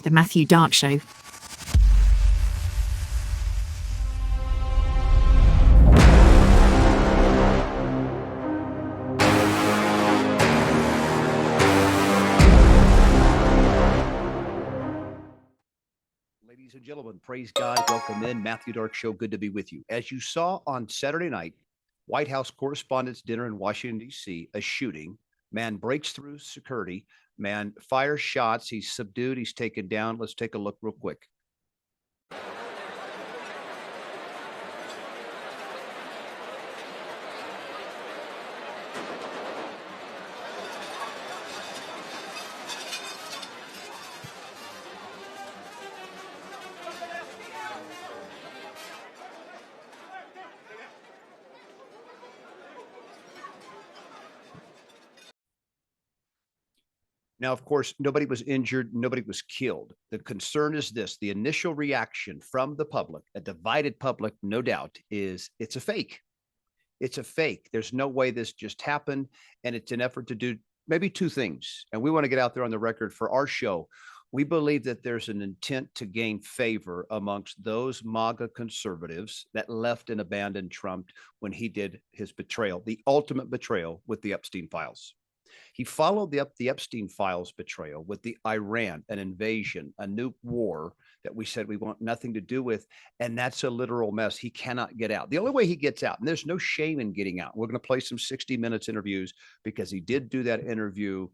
The Matthew Dark Show. Ladies and gentlemen, praise God. Welcome in. Matthew Dark Show. Good to be with you. As you saw on Saturday night, White House Correspondents Dinner in Washington, D.C., a shooting. Man breaks through security. Man fires shots. He's subdued. He's taken down. Let's take a look real quick. Now, of course, nobody was injured. Nobody was killed. The concern is this. The initial reaction from the public, a divided public, no doubt, is it's a fake. It's a fake. There's no way this just happened. And it's an effort to do maybe two things. And we want to get out there on the record for our show. We believe that there's an intent to gain favor amongst those MAGA conservatives that left and abandoned Trump when he did his betrayal, the ultimate betrayal with the Epstein files. He followed the Epstein files betrayal with the Iran, an invasion, a nuke war that we said we want nothing to do with. And that's a literal mess. He cannot get out. The only way he gets out, and there's no shame in getting out. We're going to play some 60 Minutes interviews because he did do that interview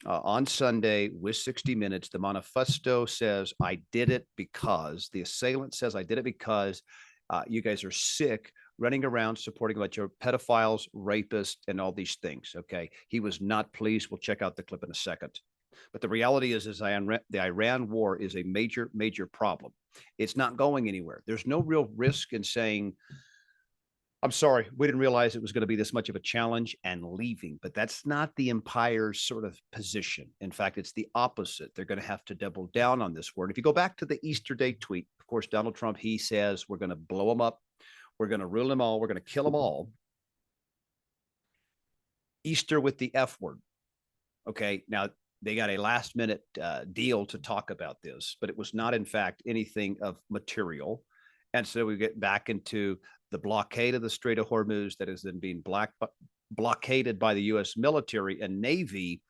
on Sunday with 60 Minutes. The manifesto says, I did it because, the assailant says, I did it because you guys are sick running around supporting a bunch of pedophiles, rapists, and all these things. Okay. He was not pleased. We'll check out the clip in a second. But the reality is the Iran war is a major, major problem. It's not going anywhere. There's no real risk in saying, I'm sorry, we didn't realize it was going to be this much of a challenge and leaving. But that's not the empire's sort of position. In fact, it's the opposite. They're going to have to double down on this word. If you go back to the Easter Day tweet, of course, Donald Trump, he says, we're going to blow them up. We're going to rule them all. We're going to kill them all. Easter with the F word. Okay. Now, they got a last minute deal to talk about this, but it was not, in fact, anything of material. And so we get back into the blockade of the Strait of Hormuz that is then being blockaded by the U.S. military and Navy.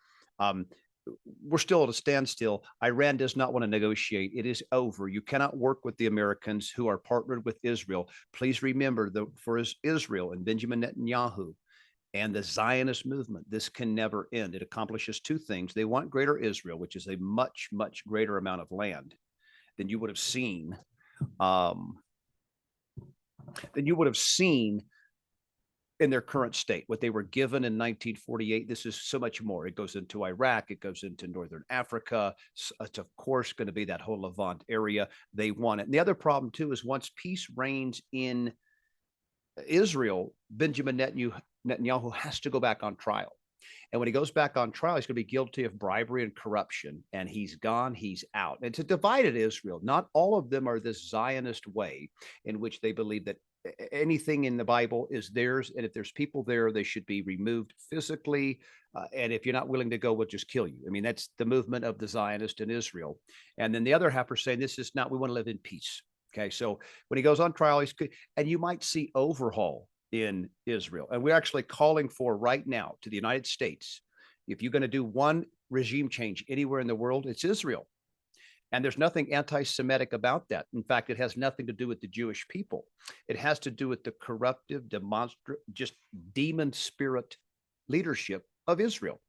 We're still at a standstill. Iran does not want to negotiate. It is over. You cannot work with the Americans who are partnered with Israel. Please remember that for Israel and Benjamin Netanyahu and the Zionist movement, this can never end. It accomplishes two things. They want greater Israel, which is a much, much greater amount of land than you would have seen. In their current state, what they were given in 1948. This is so much more. It goes into Iraq. It goes into Northern Africa. It's, of course, going to be that whole Levant area. They want it. And the other problem, too, is once peace reigns in Israel, Benjamin Netanyahu has to go back on trial. And when he goes back on trial, he's going to be guilty of bribery and corruption. And he's gone. He's out. And it's a divided Israel. Not all of them are this Zionist way in which they believe that anything in the Bible is theirs. And if there's people there, they should be removed physically. And if you're not willing to go, we'll just kill you. I mean, that's the movement of the Zionist in Israel. And then the other half are saying this is not, we want to live in peace. Okay. So when he goes on trial, and you might see overhaul in Israel. And we're actually calling for right now to the United States, if you're going to do one regime change anywhere in the world, it's Israel. And there's nothing anti-Semitic about that. In fact, it has nothing to do with the Jewish people. It has to do with the corruptive, just demon spirit leadership of Israel.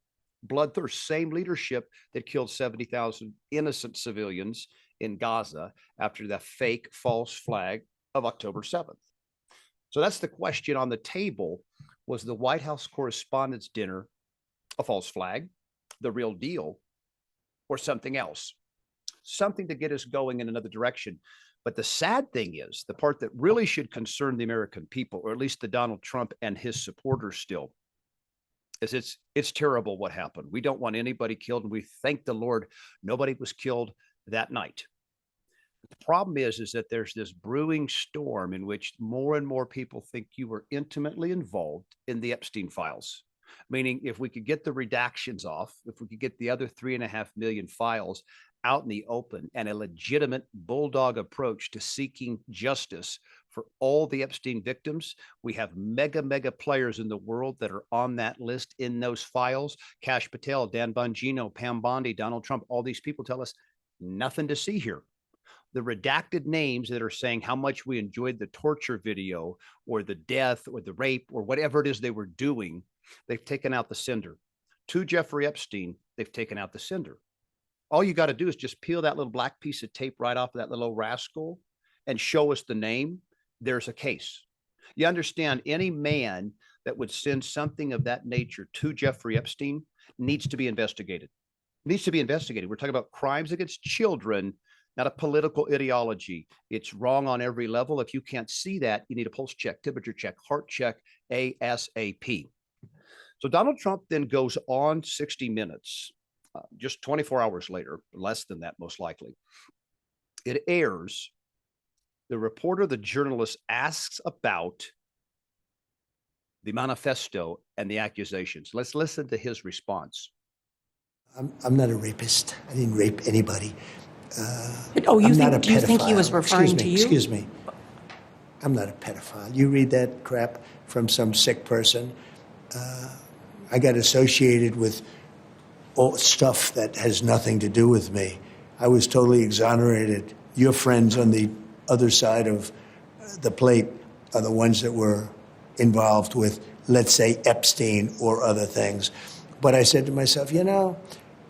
Bloodthirst, same leadership that killed 70,000 innocent civilians in Gaza after that fake false flag of October 7th. So that's the question on the table. Was the White House Correspondents' Dinner a false flag, the real deal, or something else? Something to get us going in another direction. But the sad thing is, the part that really should concern the American people, or at least the Donald Trump and his supporters still, is it's terrible what happened. We don't want anybody killed, and we thank the Lord nobody was killed that night. The problem is that there's this brewing storm in which more and more people think you were intimately involved in the Epstein files. Meaning, if we could get the redactions off, if we could get the other 3.5 million files, out in the open and a legitimate bulldog approach to seeking justice for all the Epstein victims. We have mega players in the world that are on that list in those files. Kash Patel, Dan Bongino, Pam Bondi, Donald Trump, all these people tell us nothing to see here. The redacted names that are saying how much we enjoyed the torture video or the death or the rape or whatever it is they were doing, they've taken out the sender. To Jeffrey Epstein, they've taken out the sender. All you got to do is just peel that little black piece of tape right off of that little rascal and show us the name. There's a case. You understand, any man that would send something of that nature to Jeffrey Epstein needs to be investigated. Needs to be investigated. We're talking about crimes against children, not a political ideology. It's wrong on every level. If you can't see that, you need a pulse check, temperature check, heart check, ASAP. So Donald Trump then goes on 60 Minutes, just 24 hours later, less than that, most likely. It airs. The reporter, the journalist, asks about the manifesto and the accusations. Let's listen to his response. I'm not a rapist. I didn't rape anybody. Do you think he was referring to you? Excuse me. I'm not a pedophile. You read that crap from some sick person. I got associated with all stuff that has nothing to do with me. I was totally exonerated. Your friends on the other side of the plate are the ones that were involved with, let's say, Epstein or other things. But I said to myself,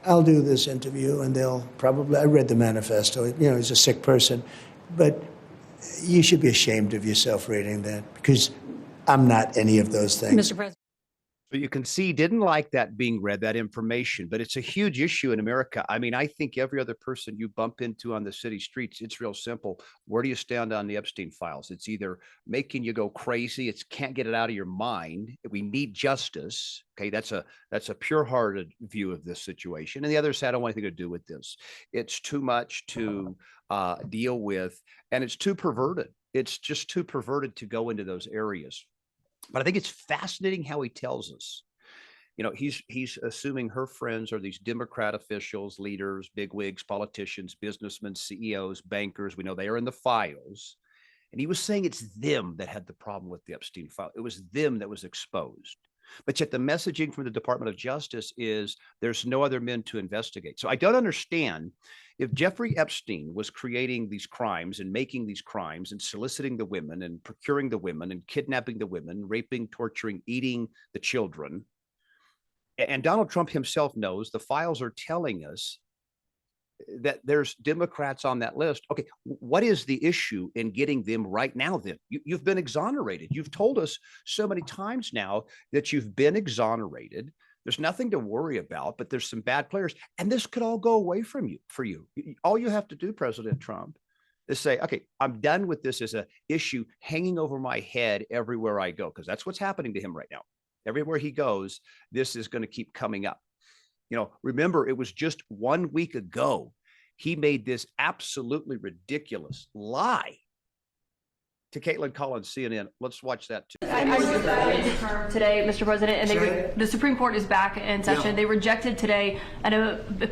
I'll do this interview and they'll probably, I read the manifesto, he's a sick person, but you should be ashamed of yourself reading that because I'm not any of those things. Mr. President. So you can see, didn't like that being read, that information, but it's a huge issue in America. I mean, I think every other person you bump into on the city streets, it's real simple. Where do you stand on the Epstein files? It's either making you go crazy. It's can't get it out of your mind. We need justice. Okay. That's a pure-hearted view of this situation. And the other side, I don't want anything to do with this. It's too much to deal with, and it's too perverted. It's just too perverted to go into those areas. But I think it's fascinating how he tells us, he's assuming her friends are these Democrat officials, leaders, bigwigs, politicians, businessmen, CEOs, bankers. We know they are in the files. And he was saying it's them that had the problem with the Epstein file. It was them that was exposed. But yet the messaging from the Department of Justice is there's no other men to investigate. So I don't understand. If Jeffrey Epstein was creating these crimes and making these crimes and soliciting the women and procuring the women and kidnapping the women, raping, torturing, eating the children, and Donald Trump himself knows, the files are telling us that there's Democrats on that list. Okay, what is the issue in getting them right now then? You've been exonerated. You've told us so many times now that you've been exonerated. There's nothing to worry about, but there's some bad players. And this could all go away from you for you. All you have to do, President Trump, is say, okay, I'm done with this as an issue hanging over my head everywhere I go, because that's what's happening to him right now. Everywhere he goes, this is going to keep coming up. Remember, it was just 1 week ago, he made this absolutely ridiculous lie to Caitlin Collins, CNN. Let's watch that too. Today, Mr. President, and the Supreme Court is back in session. Yeah. They rejected today an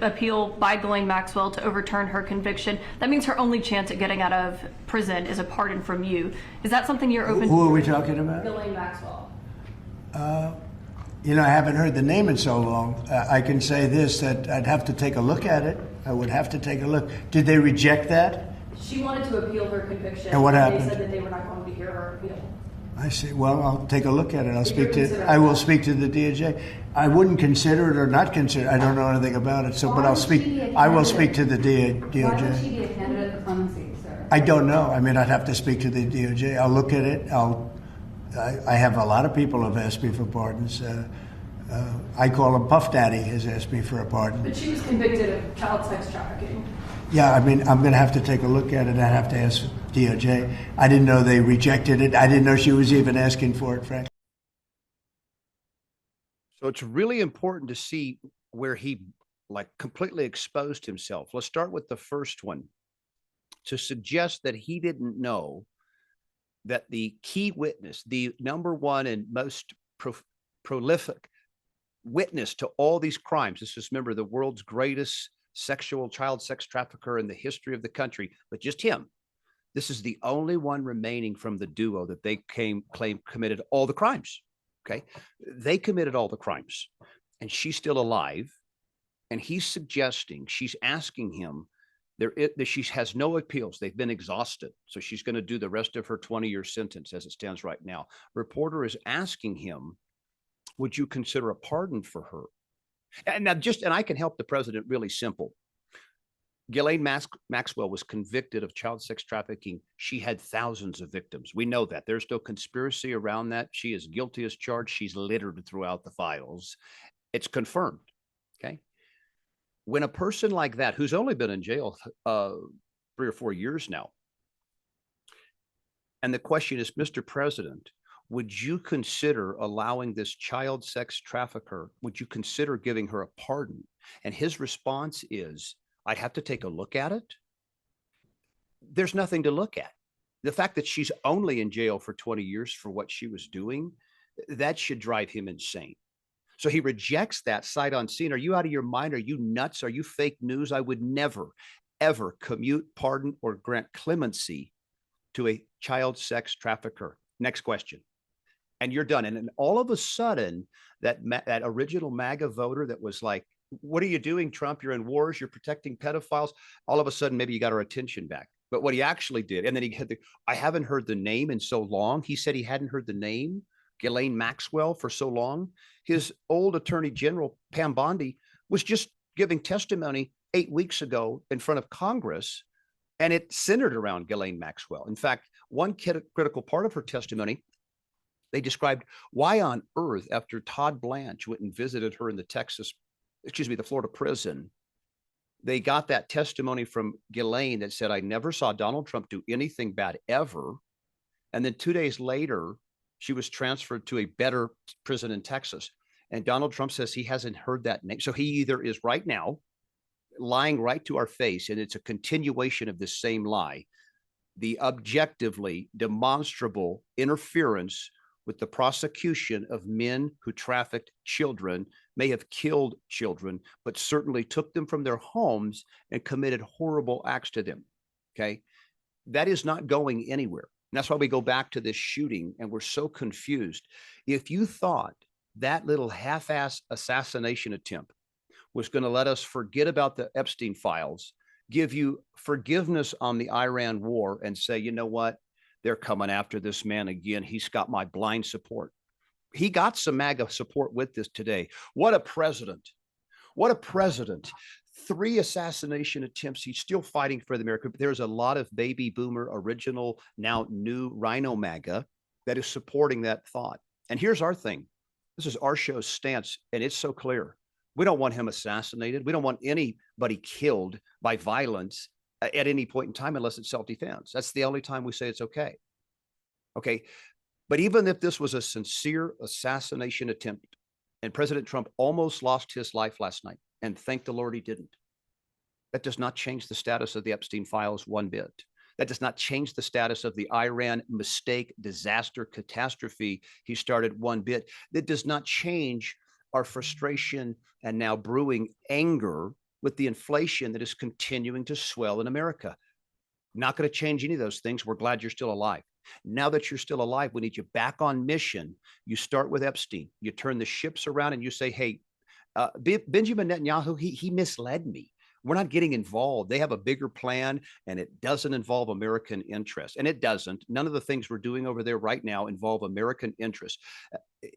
appeal by Ghislaine Maxwell to overturn her conviction. That means her only chance at getting out of prison is a pardon from you. Is that something you're open to? Who are we talking about? Ghislaine Maxwell. I haven't heard the name in so long. I can say this, that I'd have to take a look at it. I would have to take a look. Did they reject that? She wanted to appeal her conviction. And what happened? They said that they were not going to hear her appeal. I see. Well, I'll take a look at it. I will speak to the DOJ. I wouldn't consider it or not consider it. I don't know anything about it. But I will speak to the DOJ. Why would she be a candidate for clemency, sir? I don't know. I'd have to speak to the DOJ. I'll look at it. I have a lot of people have asked me for pardons. I call him Puff Daddy has asked me for a pardon. But she was convicted of child sex trafficking. Yeah, I'm going to have to take a look at it. I have to ask DOJ. I didn't know they rejected it. I didn't know she was even asking for it, frankly. So it's really important to see where he completely exposed himself. Let's start with the first one. To suggest that he didn't know that the key witness, the number one and most prolific witness to all these crimes, this is, remember, the world's greatest child sex trafficker in the history of the country, but just him. This is the only one remaining from the duo that they claim committed all the crimes. Okay. They committed all the crimes and she's still alive. And she's asking him she has no appeals. They've been exhausted. So she's going to do the rest of her 20-year sentence as it stands right now. Reporter is asking him, would you consider a pardon for her? And I can help the president really simple. Ghislaine Maxwell was convicted of child sex trafficking. She had thousands of victims. We know that. There's no conspiracy around that. She is guilty as charged. She's littered throughout the files. It's confirmed. Okay. When a person like that, who's only been in jail 3 or 4 years now, and the question is, Mr. President, would you consider allowing this child sex trafficker, would you consider giving her a pardon? And his response is, I'd have to take a look at it. There's nothing to look at. The fact that she's only in jail for 20 years for what she was doing, that should drive him insane. So he rejects that sight unseen. Are you out of your mind? Are you nuts? Are you fake news? I would never, ever commute, pardon, or grant clemency to a child sex trafficker. Next question. And you're done. And then all of a sudden, that original MAGA voter that was like, what are you doing, Trump? You're in wars. You're protecting pedophiles. All of a sudden, maybe you got our attention back. But what he actually did, and then he had I haven't heard the name in so long. He said he hadn't heard the name, Ghislaine Maxwell, for so long. His old Attorney General, Pam Bondi, was just giving testimony 8 weeks ago in front of Congress, and it centered around Ghislaine Maxwell. In fact, one critical part of her testimony, they described why on earth, after Todd Blanche went and visited her in the Florida prison, they got that testimony from Ghislaine that said, I never saw Donald Trump do anything bad ever. And then 2 days later, she was transferred to a better prison in Texas. And Donald Trump says he hasn't heard that name. So he either is right now lying right to our face, and it's a continuation of this same lie, the objectively demonstrable interference with the prosecution of men who trafficked children, may have killed children, but certainly took them from their homes and committed horrible acts to them. Okay. That is not going anywhere. And that's why we go back to this shooting and we're so confused. If you thought that little half-ass assassination attempt was going to let us forget about the Epstein files, give you forgiveness on the Iran war, and say, you know what? They're coming after this man again. He's got my blind support. He got some MAGA support with this today. What a president. What a president. 3 assassination attempts. He's still fighting for the America. There's a lot of baby boomer, original, now new Rhino MAGA that is supporting that thought. And here's our thing. This is our show's stance, and it's so clear. We don't want him assassinated. We don't want anybody killed by violence at any point in time unless it's self-defense. That's the only time we say it's okay. Okay. But even if this was a sincere assassination attempt, and President Trump almost lost his life last night, and thank the Lord he didn't, that does not change the status of the Epstein files one bit. That does not change the status of the Iran mistake, disaster, catastrophe he started one bit. That does not change our frustration and now brewing anger with the inflation that is continuing to swell in America. Not going to change any of those things. We're glad you're still alive. Now that you're still alive, we need you back on mission. You start with Epstein. You turn the ships around and you say, hey, Benjamin Netanyahu, he misled me. We're not getting involved. They have a bigger plan, and it doesn't involve American interests. And it doesn't. None of the things we're doing over there right now involve American interests.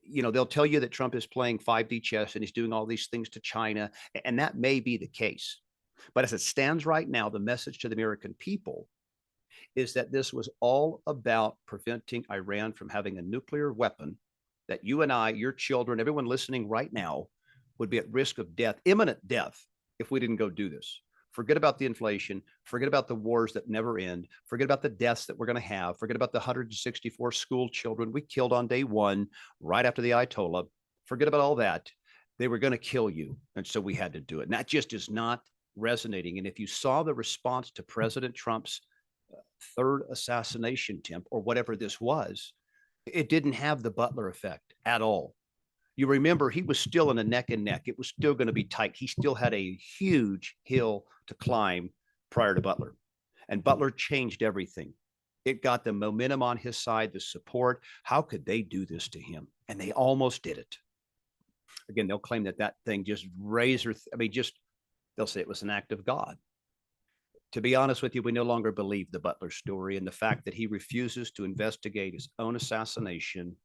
They'll tell you that Trump is playing 5D chess and he's doing all these things to China, and that may be the case. But as it stands right now, the message to the American people is that this was all about preventing Iran from having a nuclear weapon, that you and I, your children, everyone listening right now would be at risk of death, imminent death, if we didn't go do this. Forget about the inflation. Forget about the wars that never end. Forget about the deaths that we're going to have. Forget about the 164 school children we killed on day one, right after the Ayatollah. Forget about all that. They were going to kill you. And so we had to do it. And that just is not resonating. And if you saw the response to President Trump's third assassination attempt, or whatever this was, it didn't have the Butler effect at all. You remember he was still in a neck and neck. It was still going to be tight. He still had a huge hill to climb prior to Butler. And Butler changed everything. It got the momentum on his side, the support. How could they do this to him? And they almost did it. Again, they'll claim that thing just they'll say it was an act of God. To be honest with you, we no longer believe the Butler story, and the fact that he refuses to investigate his own assassination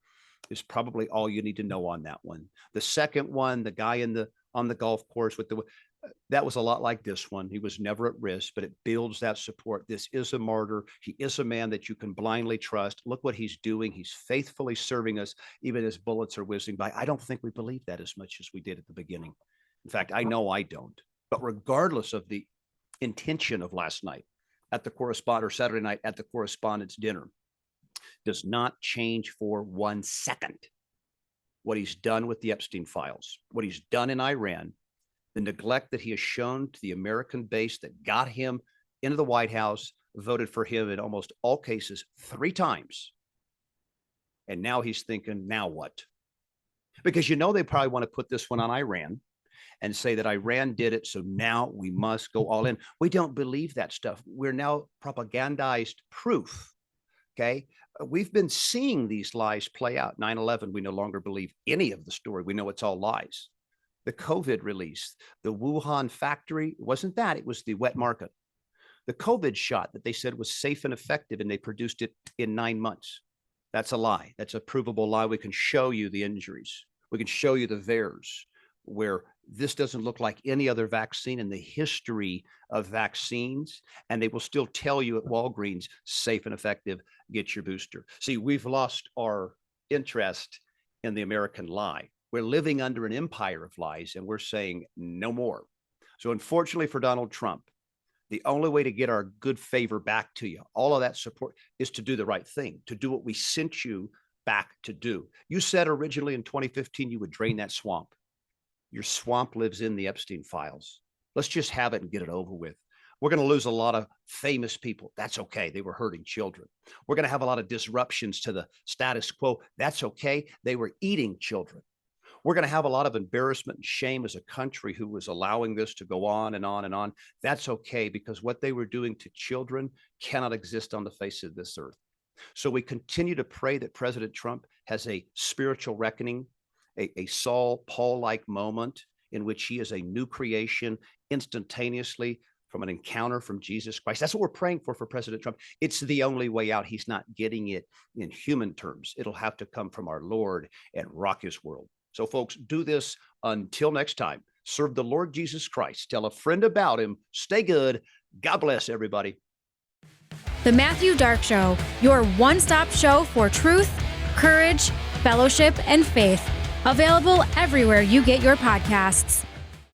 is probably all you need to know on that one. The second one, the guy on the golf course that was a lot like this one. He was never at risk, but it builds that support. This is a martyr. He is a man that you can blindly trust. Look what he's doing. He's faithfully serving us, even as bullets are whizzing by. I don't think we believe that as much as we did at the beginning. In fact, I know I don't. But regardless of the intention of last night at the Saturday night at the correspondents' dinner, does not change for 1 second what he's done with the Epstein files, what he's done in Iran, the neglect that he has shown to the American base that got him into the White House, voted for him in almost all cases 3 times. And now he's thinking, now what? Because they probably want to put this one on Iran and say that Iran did it, so now we must go all in. We don't believe that stuff. We're now propagandized proof, okay? We've been seeing these lies play out. 9/11, we no longer believe any of the story. We know it's all lies. The COVID release, the Wuhan factory, it wasn't that, it was the wet market. The COVID shot that they said was safe and effective, and they produced it in 9 months. That's a lie. That's a provable lie. We can show you the injuries. We can show you the VAERS, where this doesn't look like any other vaccine in the history of vaccines. And they will still tell you at Walgreens, safe and effective, get your booster. See, we've lost our interest in the American lie. We're living under an empire of lies, and we're saying no more. So unfortunately for Donald Trump, the only way to get our good favor back to you, all of that support, is to do the right thing, to do what we sent you back to do. You said originally in 2015 you would drain that swamp. Your swamp lives in the Epstein files. Let's just have it and get it over with. We're going to lose a lot of famous people. That's okay. They were hurting children. We're going to have a lot of disruptions to the status quo. That's okay. They were eating children. We're going to have a lot of embarrassment and shame as a country who was allowing this to go on and on and on. That's okay, because what they were doing to children cannot exist on the face of this earth. So we continue to pray that President Trump has a spiritual reckoning, a Saul Paul-like moment in which he is a new creation instantaneously from an encounter from Jesus Christ. That's what we're praying for President Trump. It's the only way out. He's not getting it in human terms. It'll have to come from our Lord and rock his world. So folks, do this until next time. Serve the Lord Jesus Christ. Tell a friend about him. Stay good. God bless everybody. The Matthew Dark Show, your one-stop show for truth, courage, fellowship, and faith. Available everywhere you get your podcasts.